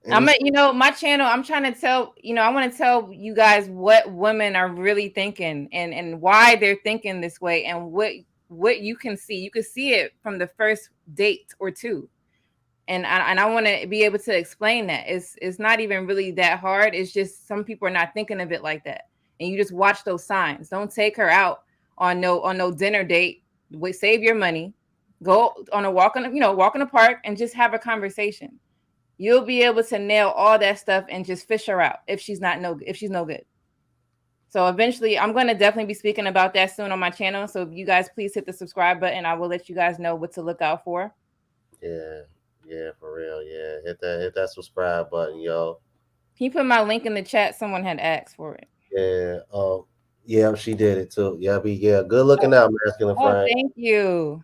My channel, I'm trying to tell, I want to tell you guys what women are really thinking and why they're thinking this way and what you can see. You can see it from the first date or two. And I want to be able to explain that it's not even really that hard. It's just some people are not thinking of it like that, and you just watch those signs. Don't take her out on no dinner date. Wait, save your money, go on a walk in the park and just have a conversation. You'll be able to nail all that stuff and just fish her out if she's no good. So eventually, I'm going to definitely be speaking about that soon on my channel. So if you guys please hit the subscribe button, I will let you guys know what to look out for. yeah, for real. Yeah, hit that subscribe button, yo. Can you put my link in the chat? Someone had asked for it. Yeah, yeah, she did it too. Yeah, good looking out, masculine Oh, friend. thank you.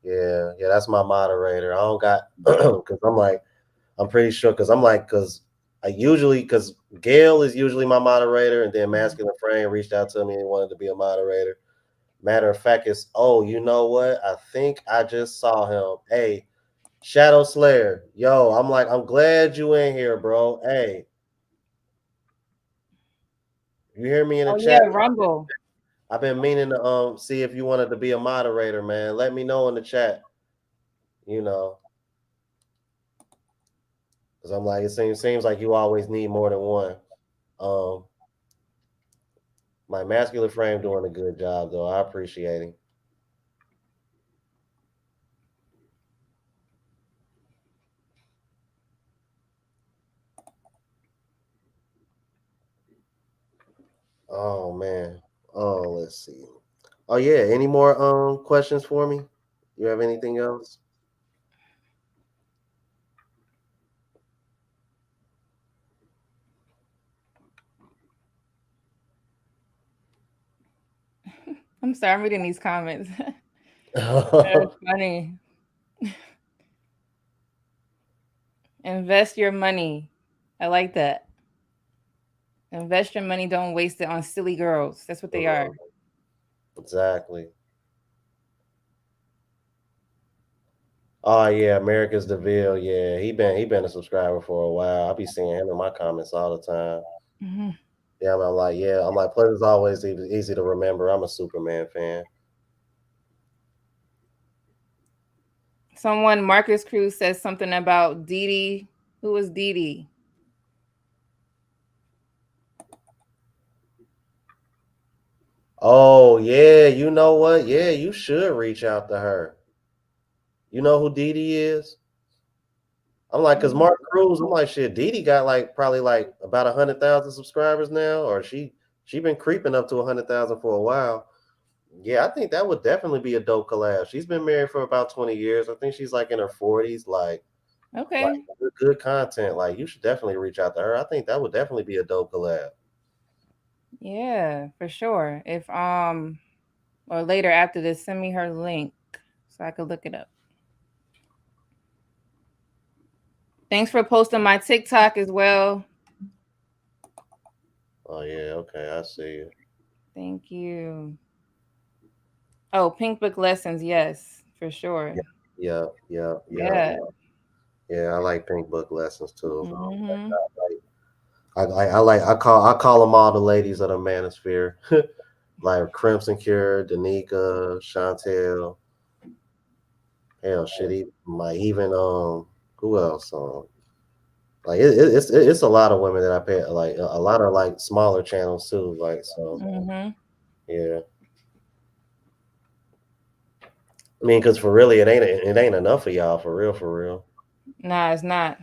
Yeah, that's my moderator. I don't got because I'm pretty sure because Gail is usually my moderator, and then masculine friend reached out to me and wanted to be a moderator. Matter of fact, you know what? I think I just saw him. Hey, Shadow Slayer, yo, I'm glad you in here, bro. Hey, you hear me in the chat? Yeah, Rumble. I've been meaning to see if you wanted to be a moderator, man. Let me know in the chat. You know, because I'm like, it seems like you always need more than one. Um, my masculine frame doing a good job though. I appreciate him. Oh man. Oh, let's see. Oh yeah. Any more questions for me? You have anything else? I'm sorry, I'm reading these comments. That's funny. Invest your money. I like that. Invest your money, don't waste it on silly girls. That's what they are. Exactly. Oh yeah, America's DeVille. Yeah, he been a subscriber for a while. I be seeing him in my comments all the time. Mm-hmm. Yeah, I'm like, plus it's always easy to remember. I'm a Superman fan. Someone, Marcus Cruz, says something about Dee Dee. Who was Dee Dee? Oh yeah, you know what? Yeah, you should reach out to her. You know who Dee Dee is? I'm like, cause Mark Cruz, I'm like, shit, Dee Dee got probably about 100,000 subscribers now, or she been creeping up to 100,000 for a while. Yeah, I think that would definitely be a dope collab. She's been married for about 20 years. I think she's like in her 40s. Okay. Good content. Like, you should definitely reach out to her. I think that would definitely be a dope collab. Yeah, for sure. If or later after this, send me her link so I could look it up. Thanks for posting my TikTok as well. Oh yeah, okay, I see you. Thank you. Oh, Pink Book Lessons, yes, for sure. Yeah. Yeah. Yeah, I like Pink Book Lessons too. Mm-hmm. I call them all the ladies of the Manosphere. Like Crimson Cure, Danica, Chantel. Hell, shit, even who else? It's a lot of women that I pay a lot of smaller channels too. Mm-hmm. Yeah. I mean, because for really, it ain't enough of y'all for real, for real. Nah, it's not.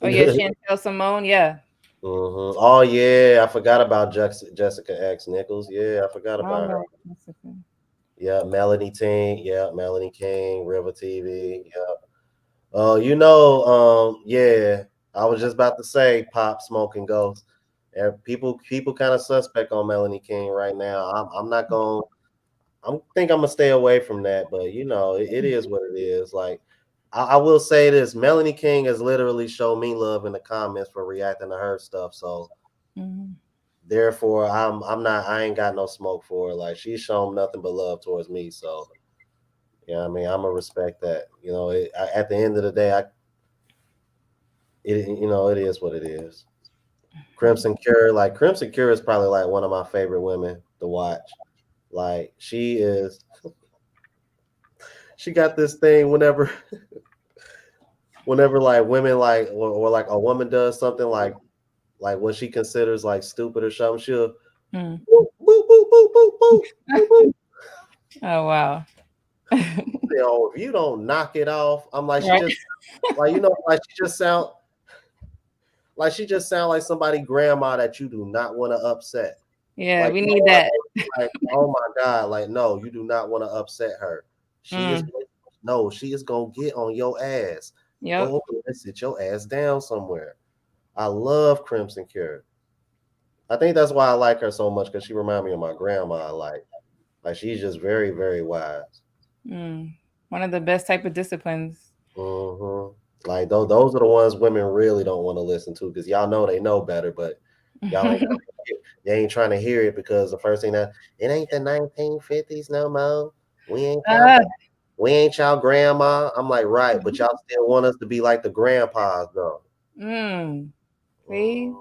Oh yeah, Chantel Simone, yeah. Mm-hmm. Oh yeah, I forgot about Jessica X Nichols. Yeah, I forgot about her. Yeah, Melanie King. Yeah, Melanie King, River TV. Yeah. Oh, yeah. I was just about to say Pop Smoking Ghost. And people kind of suspect on Melanie King right now. I'm not going. think I'm gonna stay away from that, but it is what it is. Like I will say this: Melanie King has literally shown me love in the comments for reacting to her stuff. So therefore, I ain't got no smoke for her. Like she's shown nothing but love towards me. So I mean, I'm gonna respect that. At the end of the day, it is what it is. Crimson Cure is probably like one of my favorite women to watch. Like she got this thing whenever like women like or like a woman does something like what she considers like stupid or something, she'll boop, boop, boop, boop, boop, boop, boop, boop. Oh wow. If you don't knock it off, I'm like, she Right. just like she just sound like somebody grandma that you do not want to upset. Yeah, Like we need that. like, oh my God, like no, you do not want to upset her. She is gonna get on your ass. Yep. Go over and sit your ass down somewhere. I love Crimson Cure. I think that's why I like her so much because she reminds me of my grandma. Like she's just very, very wise. One of the best type of disciplines. Mm-hmm. Like those are the ones women really don't want to listen to because y'all know they know better, but y'all ain't they ain't trying to hear it because the first thing that it ain't the 1950s no more. We ain't y'all grandma. I'm like, right, but y'all still want us to be like the grandpas though. See?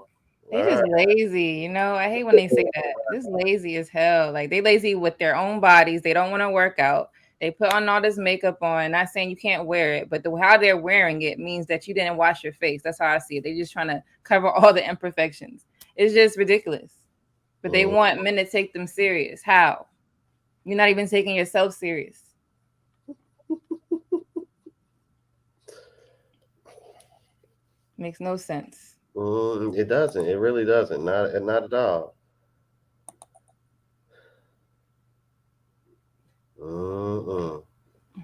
They All just right. lazy, I hate when they say that. Just lazy as hell. Like they lazy with their own bodies. They don't want to work out. They put on all this makeup on. Not saying you can't wear it, but how they're wearing it means that you didn't wash your face. That's how I see it. They're just trying to cover all the imperfections. It's just ridiculous. But they want men to take them serious. How? You're not even taking yourself serious. Makes no sense. It doesn't. It really doesn't. Not at all.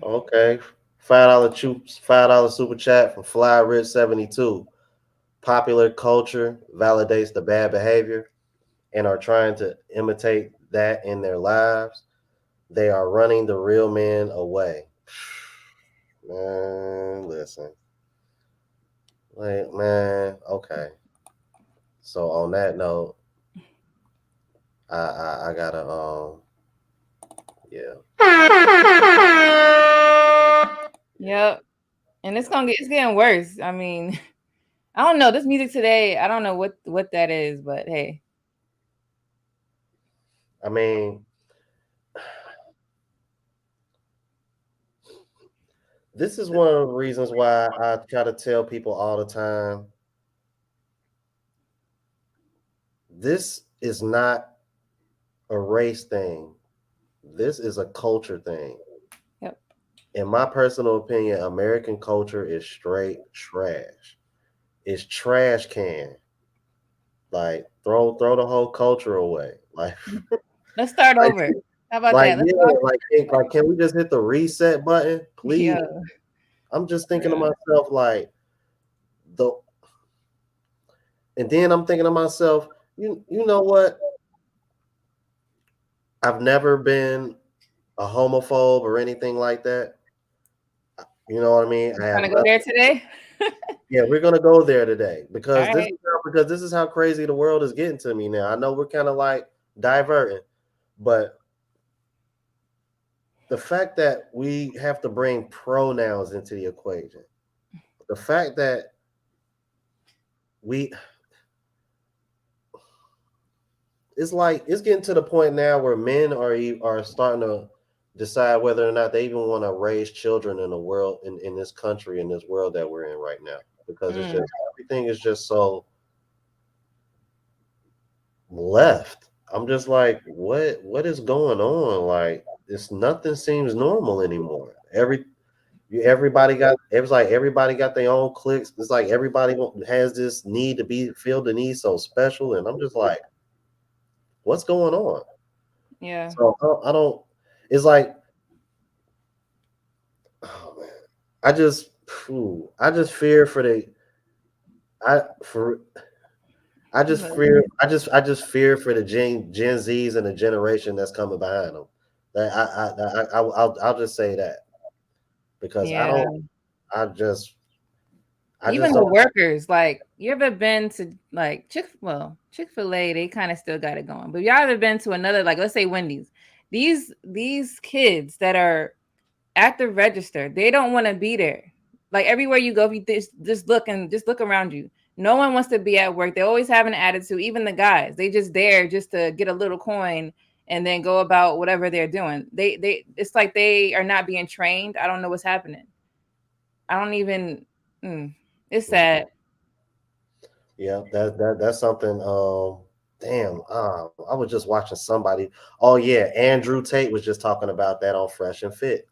Okay. $5 super chat from Fly Rich 72. Popular culture validates the bad behavior and are trying to imitate that in their lives. They are running the real men away. Man, listen. Like, man, okay. So on that note, I gotta yeah. Yep. And it's getting worse. I mean, I don't know. This music today, I don't know what that is, but hey. I mean, this is one of the reasons why I try to tell people all the time. This is not a race thing. This is a culture thing. Yep. In my personal opinion, American culture is straight trash. It's trash can. Like throw the whole culture away. Like let's start over. How about like that? can we just hit the reset button, please? Yeah. I'm just thinking to myself like and then I'm thinking to myself, you know what? I've never been a homophobe or anything like that. You know what I mean? I have Gonna go there today? Yeah, we're gonna go there today because right. this is how crazy the world is getting to me now. I know we're kind of like diverting, but the fact that we have to bring pronouns into the equation, the fact that it's getting to the point now where men are starting to decide whether or not they even want to raise children in the world in this country, in this world that we're in right now, because it's just everything is just so left. I'm just like, what is going on? Like, nothing seems normal anymore. Everybody got their own cliques. It's like everybody has this need to feel the need so special, and I'm just like, what's going on? Yeah. So I don't. It's like, oh man, I just fear for the I for I just fear for the Gen Zs and the generation that's coming behind them, That I'll just say that because Yeah. I just I Even just the don't. workers, like you ever been to like Chick-fil-A, they kind of still got it going. But y'all ever been to another, like let's say Wendy's? These kids that are at the register, they don't want to be there. Like everywhere you go, if you just look around you. No one wants to be at work. They always have an attitude. Even the guys, they just there just to get a little coin and then go about whatever they're doing. They it's like they are not being trained. I don't know what's happening. I don't even. It's sad. Yeah, that's something. Damn. I was just watching somebody. Oh yeah, Andrew Tate was just talking about that on Fresh and Fit.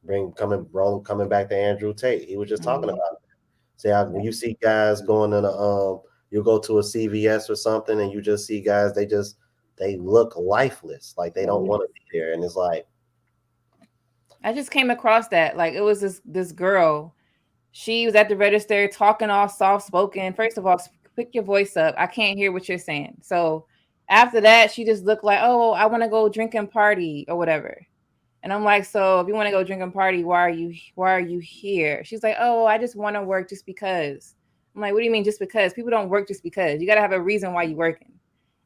Coming back to Andrew Tate. He was just talking Mhm. about it. See how when you see guys going in you go to a CVS or something, and you just see guys. They look lifeless, like they don't want to be there, and it's like, I just came across that. Like it was this girl. She was at the register talking all soft spoken. First of all, pick your voice up. I can't hear what you're saying. So after that, she just looked like, oh, I want to go drink and party or whatever. And I'm like, so if you want to go drink and party, why are you here? She's like, oh, I just want to work just because. I'm like, what do you mean just because? People don't work just because. You got to have a reason why you're working.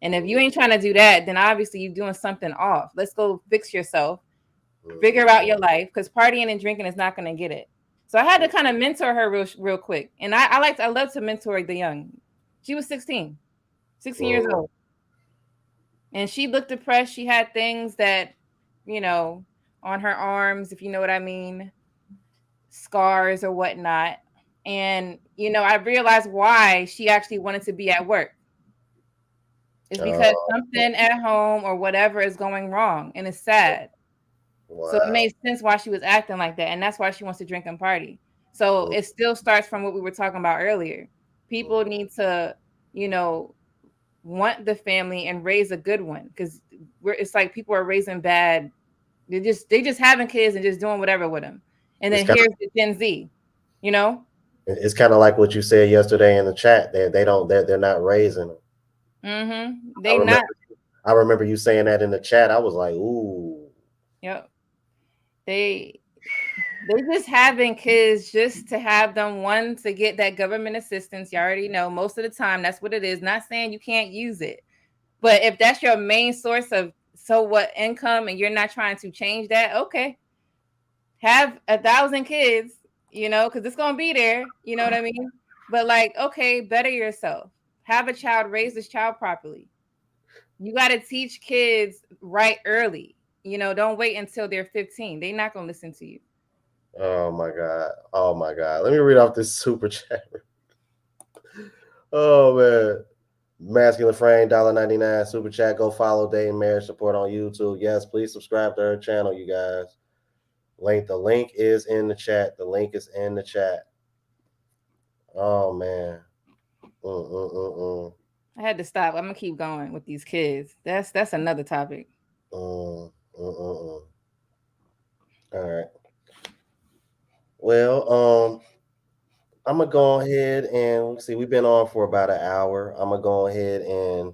And if you ain't trying to do that, then obviously you're doing something off. Let's go fix yourself, figure out your life, because partying and drinking is not going to get it. So I had to kind of mentor her real quick. And I love to mentor the young. She was 16 years old. And she looked depressed. She had things that, you know, on her arms, if you know what I mean, scars or whatnot. And, I realized why she actually wanted to be at work. It's because uh, something at home or whatever is going wrong. And it's sad. So it wow. made sense why she was acting like that. And that's why she wants to drink and party. So it still starts from what we were talking about earlier. People need to, you know, want the family and raise a good one, because it's like people are raising bad. They just having kids and just doing whatever with them. And It's then kind here's of the Gen Z, you know? it's kind of like what you said yesterday in the chat. They don't they're not raising them. I They not. remember I remember you saying that in the chat. I was like, ooh. Yep. They just having kids just to have them, one, to get that government assistance. You already know most of the time that's what it is. Not saying you can't use it, but if that's your main source of so what income and you're not trying to change that, okay, have 1,000 kids, because it's gonna be there. You know what I mean? But like, okay, better yourself. Have a child, raise this child properly. You got to teach kids right early. Don't wait until they're 15. They're not gonna listen to you. Oh my god. Oh my god. Let me read off this super chat. Oh man. Masculine Frame, $1.99 super chat. Go follow Dating Marriage Support on YouTube. Yes, please subscribe to her channel, you guys. The link is in the chat. The link is in the chat. Oh man. I had to stop. I'm gonna keep going with these kids. That's another topic. All right. Well, I'm gonna go ahead and see. We've been on for about an hour. I'm gonna go ahead and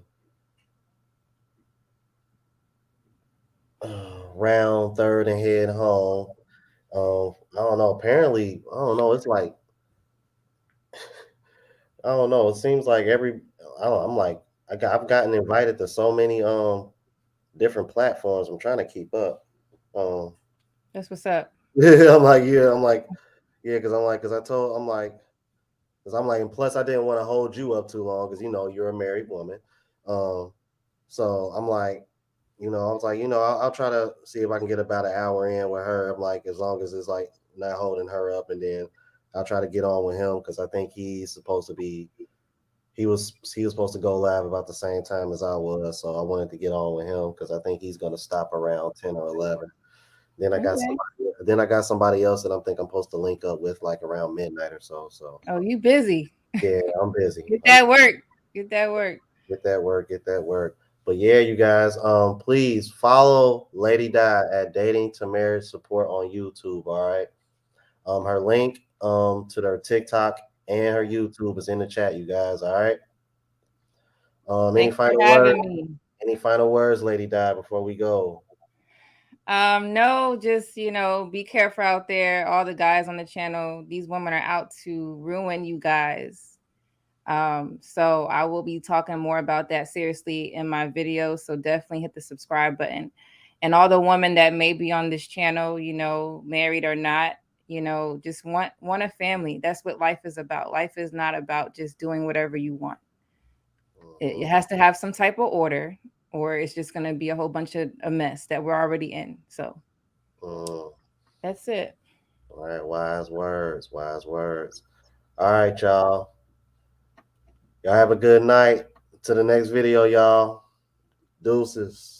round third and head home. I don't know. Apparently, I don't know. It's like I don't know. It seems like I'm like I've gotten invited to so many different platforms. I'm trying to keep up. Um, That's what's up. I'm like, yeah, because I told, and plus I didn't want to hold you up too long because you're a married woman. Um, so I'm like, I was like, I'll try to see if I can get about an hour in with her. I'm like, as long as it's like not holding her up, and then I'll try to get on with him because I think he was supposed to go live about the same time as I was, so I wanted to get on with him because I think he's gonna stop around 10 or 11. Then I got Okay. somebody else that I'm supposed to link up with like around midnight or so. So Oh, you busy? yeah, I'm busy. Get that work. Get that work. Get that work, get that work. But yeah, you guys, please follow Lady Di at Dating to Marriage Support on YouTube. All right. Her link to their TikTok and her YouTube is in the chat, you guys. All right. Any Thanks for final words? having me. Any final words, Lady Di, before we go? No, just be careful out there. All the guys on the channel, these women are out to ruin you guys. So I will be talking more about that seriously in my videos. So definitely hit the subscribe button. And all the women that may be on this channel, married or not, just want a family. That's what life is about. Life is not about just doing whatever you want. It has to have some type of order, or it's just going to be a whole bunch of a mess that we're already in. So that's it. All right, wise words, wise words. All right, y'all. Y'all have a good night. To the next video, y'all. Deuces.